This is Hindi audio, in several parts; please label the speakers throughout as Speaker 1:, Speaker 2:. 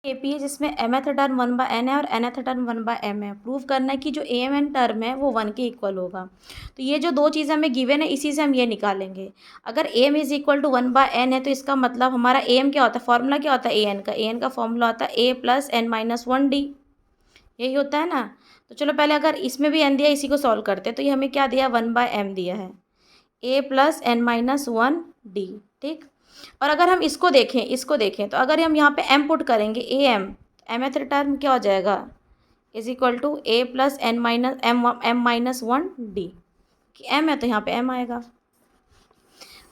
Speaker 1: एपी है जिसमें mth टर्म 1/n है और nth टर्म 1/m है। प्रूव करना है कि जो am टर्म है वो 1 के इक्वल होगा। तो ये जो दो चीज़ें हमें गिवन है इसी से हम ये निकालेंगे। अगर am is equal to 1/n है तो इसका मतलब हमारा am क्या होता है, फॉर्मूला क्या होता है an का फॉर्मूला होता है a plus n minus 1d, यही होता है ना। तो चलो पहले अगर इसमें भी n दिया इसी को सॉल्व करते हैं। तो ये हमें क्या दिया 1/m दिया है, a plus n minus 1d, ठीक। और अगर हम इसको देखें तो अगर हम यहाँ पे m पुट करेंगे mth टर्म क्या हो जाएगा is equal to a plus m minus 1d, कि m है तो यहाँ पे m आएगा।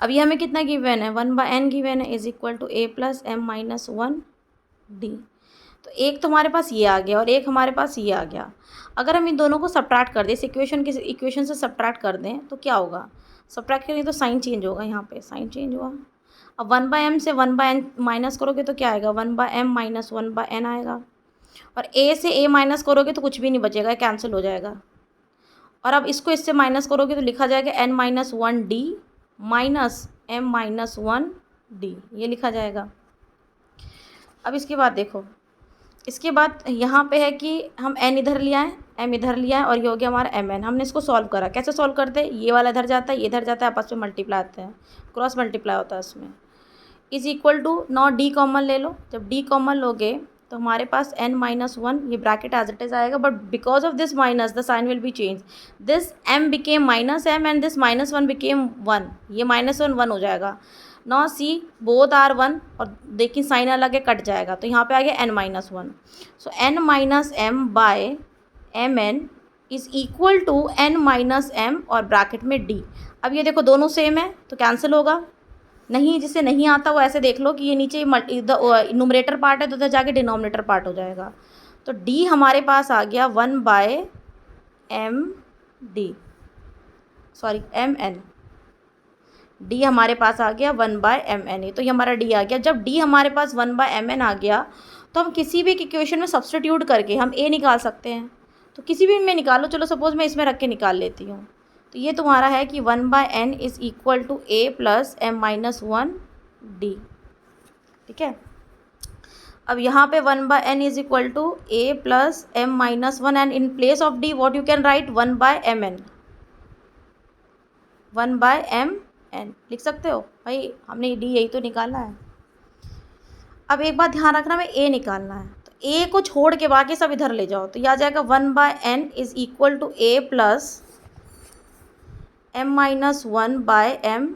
Speaker 1: अब ये हमें कितना गिवन है 1/n गिवन है is equal to a plus m minus 1d। तो एक तो हमारे पास ये आ गया और एक हमारे पास ये आ गया। अगर हम इन दोनों को सब्ट्रैक्ट कर दें, इस इक्वेशन से सब्ट्रैक्ट कर दें तो क्या होगा, सब्ट्रैक्ट करेंगे तो साइन चेंज होगा, यहाँ पे साइन चेंज हुआ। अब 1/m से 1/n माइनस करोगे तो क्या आएगा 1/m माइनस 1/n आएगा। और a से a माइनस करोगे तो कुछ भी नहीं बचेगा, कैंसिल हो जाएगा। और अब इसको इससे माइनस करोगे तो लिखा जाएगा n minus 1d minus m minus 1d, ये लिखा जाएगा। अब इसके बाद देखो, इसके बाद यहाँ पे है कि हम n इधर लिया है, m इधर लिया है और ये हो गया हमारा mn। हमने इसको सॉल्व करा, कैसे सॉल्व करते हैं, ये वाला इधर जाता है ये इधर जाता है, आपस में मल्टीप्लाई आते हैं, क्रॉस मल्टीप्लाई होता है उसमें। Is equal to not D common ले लो, जब डी कॉमन लोगे तो हमारे पास n माइनस 1, ये ब्रैकेट एज इट इज आएगा, but because of this minus the sign will be change, this m became minus m and this minus 1 became 1, ये माइनस 1 हो जाएगा। नॉ सी बोथ आर 1 और देखिए साइन अलग है, कट जाएगा, तो यहाँ पे आ गया n minus 1। So n minus m by M N is equal to n minus m और ब्रैकेट में d। अब ये देखो दोनों सेम है तो कैंसिल होगा, नहीं जिसे नहीं आता वो ऐसे देख लो कि ये नीचे न्यूमरेटर पार्ट है तो उधर जाके डिनोमिनेटर पार्ट हो जाएगा। तो d हमारे पास आ गया 1/md, सॉरी mn, d हमारे पास आ गया 1/mn, तो ये हमारा d आ गया। जब d हमारे पास 1/mn आ गया तो हम किसी भी इक्वेशन में सब्स्टिट्यूट करके हम a निकाल सकते हैं। तो किसी भी में निकालो, चलो सपोज मैं इसमें रख के निकाल लेती हूँ। तो ये तुम्हारा है कि 1/n is equal to a plus m minus 1d, ठीक है। अब यहाँ पे 1/n is equal to a plus m minus 1 and in place of d what you can write 1/mn, 1/mn लिख सकते हो भाई, हमने d यही तो निकाला है। अब एक बात ध्यान रखना, में a निकालना है तो a को छोड़ के बाकी सब इधर ले जाओ, तो यह आ जाएगा 1/n is equal to a plus m minus 1/mn,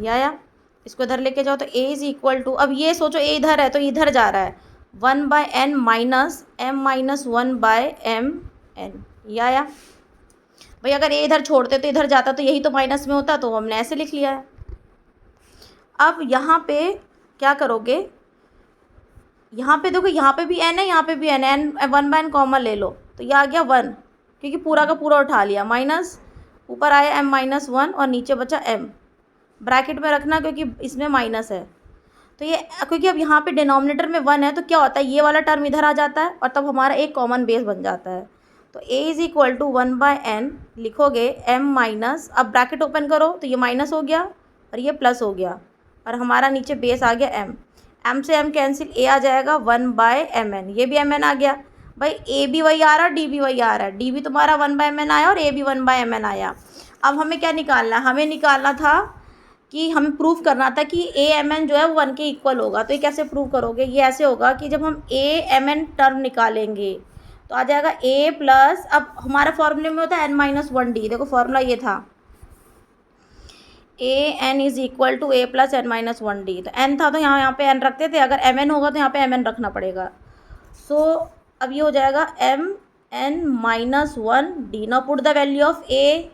Speaker 1: ये आया। इसको इधर लेके जाओ तो a इज इक्वल टू, अब ये सोचो a इधर है तो इधर जा रहा है, 1/n minus m minus 1/mn, ये आया। भाई अगर a इधर छोड़ते तो इधर जाता तो यही तो माइनस में होता, तो हमने ऐसे लिख लिया है। अब यहाँ पे क्या करोगे, यहाँ पे देखो यहाँ पे भी n है यहाँ पे भी n है, n 1/n कॉमन ले लो तो ये आ गया 1, क्योंकि पूरा का पूरा उठा लिया, माइनस ऊपर आया m माइनस 1 और नीचे बचा m, ब्रैकेट में रखना क्योंकि इसमें माइनस है। तो ये क्योंकि अब यहाँ पे डिनोमिनेटर में 1 है तो क्या होता है, ये वाला टर्म इधर आ जाता है और तब हमारा एक कॉमन बेस बन जाता है। तो a is equal to 1/n लिखोगे m माइनस, अब ब्रैकेट ओपन करो तो ये माइनस हो गया और ये प्लस हो गया और हमारा नीचे बेस आ गया m से m कैंसिल, a आ जाएगा 1/mn, ये भी mn आ गया। भाई a भी वही आ रहा है, d भी वही आ रहा है, d भी तुम्हारा 1/mn आया और a भी 1/mn आया। अब हमें क्या निकालना है, हमें निकालना था कि हमें प्रूफ करना था कि a mn जो है वो 1 के इक्वल होगा। तो ये कैसे प्रूव करोगे, ये ऐसे होगा कि जब हम a mn टर्म निकालेंगे तो आ जाएगा a प्लस, अब हमारे फॉर्मूले में होता है n माइनस 1d, देखो फॉर्मूला ये था a n is equal to a plus n minus 1d, तो n था तो यहाँ पे n रखते थे, अगर m n होगा तो यहाँ पे m n रखना पड़ेगा। सो अब ये हो जाएगा m n minus 1d। Now put the value of a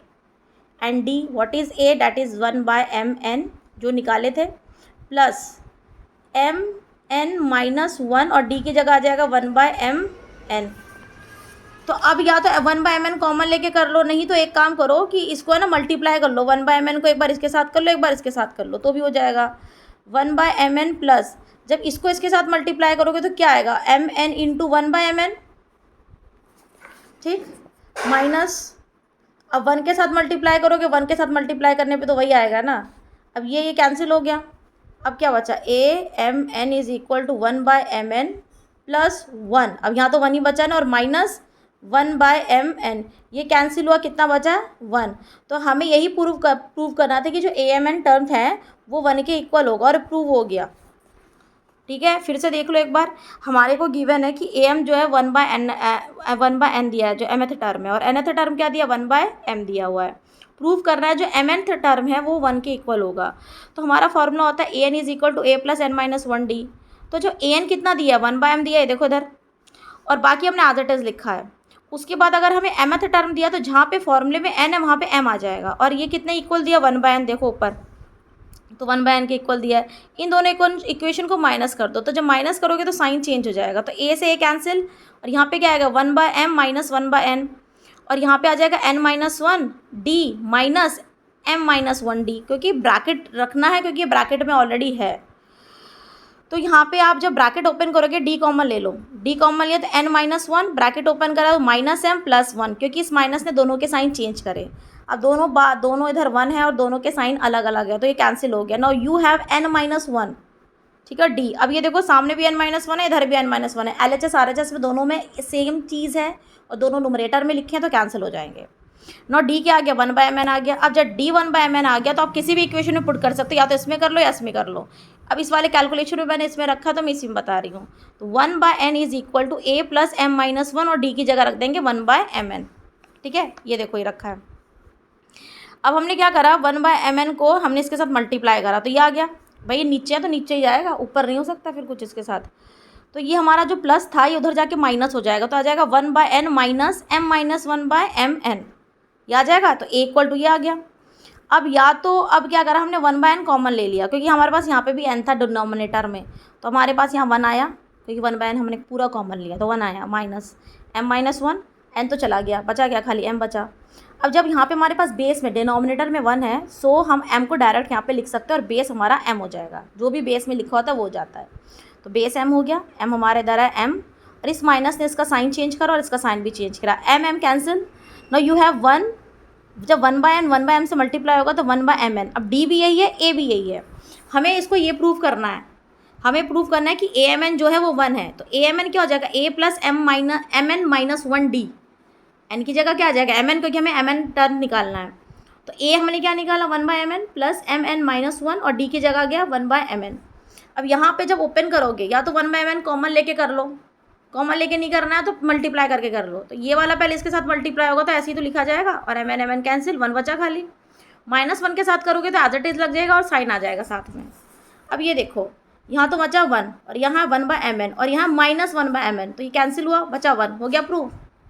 Speaker 1: and d, what is a, that is 1/mn जो निकाले थे, प्लस m n माइनस 1 और d की जगह आ जाएगा 1/mn। तो अब या तो 1/mn कॉमन लेके कर लो, नहीं तो एक काम करो कि इसको है ना मल्टीप्लाई कर लो, 1/mn को एक बार इसके साथ कर लो एक बार इसके साथ कर लो तो भी हो जाएगा 1/mn प्लस, जब इसको इसके साथ मल्टीप्लाई करोगे तो क्या आएगा mn इंटू 1/mn, ठीक, माइनस, अब 1 के साथ मल्टीप्लाई करोगे, 1 के साथ मल्टीप्लाई करने पे तो वही आएगा ना। अब ये कैंसिल हो गया, अब क्या बचा, AMN is equal to 1/mn plus 1, अब यहाँ तो 1 ही बचा ना, और माइनस 1/mn, ये कैंसिल हुआ, कितना बचा 1। तो हमें यही प्रूव करना था कि जो AMN टर्म है वो 1 के इक्वल होगा, और प्रूव हो गया। ठीक है, फिर से देख लो एक बार, हमारे को गिवन है कि AM जो है 1/n दिया है जो mth टर्म है, और nth टर्म क्या दिया, 1/m दिया हुआ है। प्रूव करना है जो mnth टर्म है वो 1 के इक्वल होगा। तो हमारा फॉर्मूला होता है AN is equal to A plus n minus 1D। तो जो AN कितना दिया है, 1/m दिया है, देखो इधर, और बाकी हमने एज इट इज लिखा है। उसके बाद अगर हमें mth टर्म दिया तो जहाँ पे फॉर्मूले में n है वहाँ पे m आ जाएगा, और ये कितने इक्वल दिया, 1/n, देखो ऊपर, तो 1/n के इक्वल दिया है। इन दोनों इक्वेशन को माइनस कर दो, तो जब माइनस करोगे तो साइन चेंज हो जाएगा, तो a से a कैंसिल, और यहाँ पे क्या आएगा, 1/m माइनस 1/n, और यहाँ पे आ जाएगा n minus 1D minus m minus 1D, क्योंकि ब्रैकेट रखना है, क्योंकि ये ब्रैकेट में ऑलरेडी है। तो यहाँ पे आप जब ब्रैकेट ओपन करोगे, d कॉमन ले लो, d कॉमन लिया तो n माइनस 1, ब्रैकेट ओपन करा तो माइनस m प्लस 1, क्योंकि इस माइनस ने दोनों के साइन चेंज करे। अब दोनों इधर 1 है और दोनों के साइन अलग अलग है, तो ये कैंसिल हो गया। Now you have n minus 1, ठीक है, d। अब ये देखो सामने भी n माइनस 1 है, इधर भी n माइनस 1 है, LHS RHS में दोनों में सेम चीज़ है, और दोनों नुमरेटर में लिखे हैं तो कैंसिल हो जाएंगे। नो d क्या आ गया, 1/mn आ गया। अब जब d 1/mn आ गया तो आप किसी भी इक्वेशन में पुट कर सकते हो, या तो इसमें कर लो या इसमें कर लो। अब इस वाले कैलकुलेशन में मैंने इसमें रखा तो मैं इसी में बता रही हूँ। तो 1/n is equal to A plus m minus 1, और d की जगह रख देंगे 1/mn। ठीक है, ये देखो ये रखा है। अब हमने क्या करा, 1/mn को हमने इसके साथ मल्टीप्लाई करा, तो ये आ गया। भाई ये नीचे है तो नीचे ही जाएगा, ऊपर नहीं हो सकता फिर कुछ इसके साथ। तो ये हमारा जो प्लस था ये उधर जाके माइनस हो जाएगा, तो आ जाएगा 1/n minus m minus 1/mn, ये आ जाएगा। तो a इक्वल टू ये आ गया। अब या तो अब क्या करा हमने, 1/n कॉमन ले लिया, क्योंकि हमारे पास यहाँ पे भी n था डिनोमिनेटर में, तो हमारे पास यहाँ 1 आया, क्योंकि 1/n हमने पूरा कॉमन लिया, तो 1 आया, माइनस m माइनस 1, n तो चला गया, बचा क्या, खाली m बचा। अब जब यहाँ पे हमारे पास बेस में डिनोमिनेटर में 1 है, सो हम m को डायरेक्ट यहाँ पे लिख सकते हैं, और बेस हमारा m हो जाएगा, जो भी बेस में लिखा होता है वो हो जाता है। तो बेस m हो गया, m हमारे इधर है m, और इस माइनस ने इसका साइन चेंज करा और इसका साइन भी चेंज करा, m cancel. Now you have 1, जब 1/m से मल्टीप्लाई होगा तो 1/mn। अब d भी यही है, a भी यही है, हमें इसको ये प्रूव करना है, हमें प्रूव करना है कि AMN जो है वो 1 है। तो AMN क्या हो जाएगा, a plus mn minus 1D, n की जगह क्या आ जाएगा mn, क्योंकि हमें mn टर्म निकालना है। तो a हमने क्या निकाला, 1/mn प्लस mn माइनस 1, और d की जगह आ गया 1/mn। अब यहाँ पे जब ओपन करोगे, या तो 1/mn कॉमन लेके कर लो, कॉमन लेके नहीं करना है तो मल्टीप्लाई करके कर लो। तो ये वाला पहले इसके साथ मल्टीप्लाई होगा तो ऐसे ही तो लिखा जाएगा, और mn कैंसिल, 1 बचा खाली। माइनस 1 के साथ करोगे तो एज इट इज लग जाएगा, और साइन आ जाएगा साथ में। अब ये देखो, यहाँ तो बचा 1, और यहाँ 1/mn, और यहाँ माइनस 1/mn, तो ये कैंसिल हुआ, बचा 1, हो गया प्रूफ।